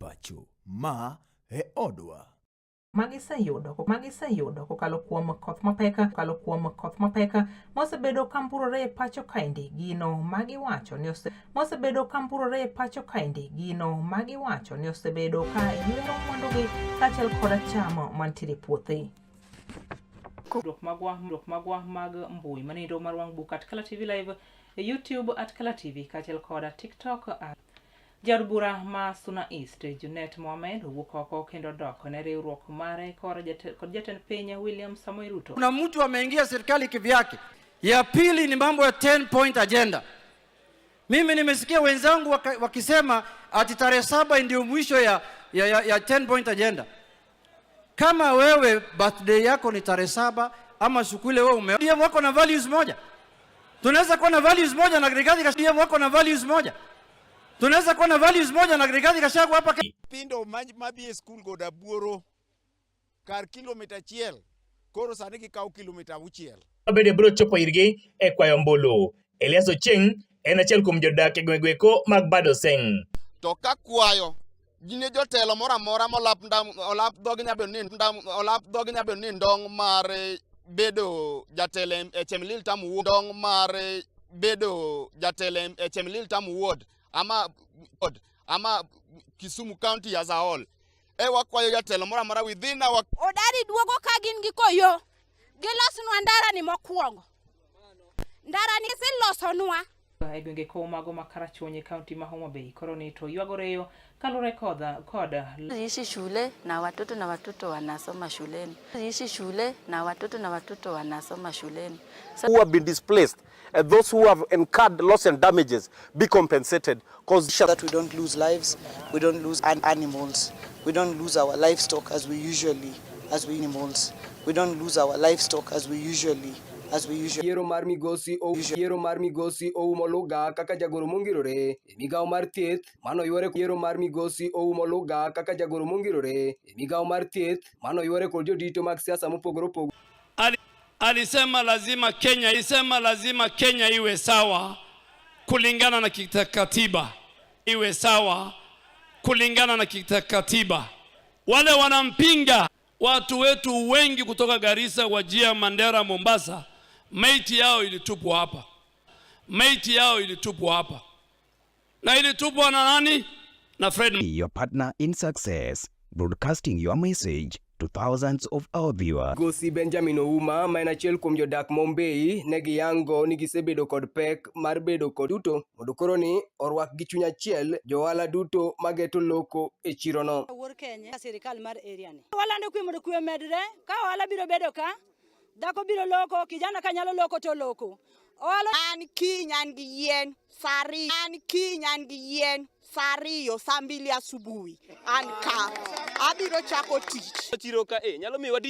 Pacho, ma e odwa. Magiseyudo kokalo kuom koth mapeka mosebedo kampurore e pacho kaendi gino magiwacho ni osebedo ka ywero mwandugi kaachiel koda chamo mantiere e puothe. Dok magwa mag mbui manindo mar wang' book at Kala TV Live e YouTube at Kala TV kaachiel koda TikTok Jar bura ma Suna East Junet Mohamed owuok oko kendo dok ne riwruok mare kod jatend piny William Samoei Ruto. Kuna mtu ameingia serikali kivyake. Ya pili ni mambo ya 10-point agenda. Mimi nimesikia wenzangu wakisema ati tarehe 7 ndio mwisho ya 10-point agenda. Kama wewe birthday yako ni tarehe 7 ama siku ile wewe ndio wako na values moja. Tunaweza kuwa na values moja na Rigathi Gachagua wako na values moja. Tunaweza kuwa na values moja na Rigathi Gachagua hapa. Pindo madhi school goda buoro kar kilomita 1 koro sani gikaw kilomita 6. Abede bro chopo irgi e kwayo ombulu. Elias Ocheng en achiel kuom jodak e gweng'go mag Badoseng. To ka kwayo gine jotelo mora molap dhogi nyabedo ni ndong mar bedo jatelo e Chemlil Tam Ward, ndong mar bedo jatelo e Chemlil Tam Ward ama Kisumu County as a whole. Wakwayo jatelo mora within our odari duogo ka gin gi koyo gilosnwa ndara ni mokwongo ndara ni silosonwa e gwenge ko mago makarachuonye kaunti ma Homa Bay koro ni to ywagoreyo kalure koda ishi shule na watoto wanasoma shuleni. Ishi shule na watoto wanasoma shuleni. Who have been displaced and those who have incurred loss and damages be compensated, because that we don't lose lives, we don't lose animals, we don't lose our livestock as we animals, we don't lose our livestock as we usually. Yiero mar migosi oumoluga kaka jagoro mongirore e migawo mar thieth mano yware yiero mar migosi oumoluga kaka jagoro mongirore e migawo mar thieth mano yware kod jodito mag siasa mopogore opogore. Alisema lazima Kenya iwe sawa kulingana na katiba. Iwe sawa kulingana na katiba. Wale wanampinga watu wetu wengi kutoka Garissa, Wajir, Mandera, Mombasa, maiti yao ilitupwa hapa. Na ilitupwa na nani? Na Fred. Your partner in success, broadcasting your message to thousands of our viewers. Gosi Benjamin Ouma ma en achiel kuom jodak Mombei ne giyango ni gisebedo kod pek mar bedo kod duto mondo koro ni orwak gi chuny achiel johala duto mageto loko e chirono. Wuor Kenya sirikal mar area ni walando kwe mondo kwe medre ka ohala biro bedo ka dhako biro loko kijana ka nyalo loko to loko ohala an kinyan gi yien sariyo saa 2 asubuhi an ka abiro chako tich. Chiro ka nyalo miwa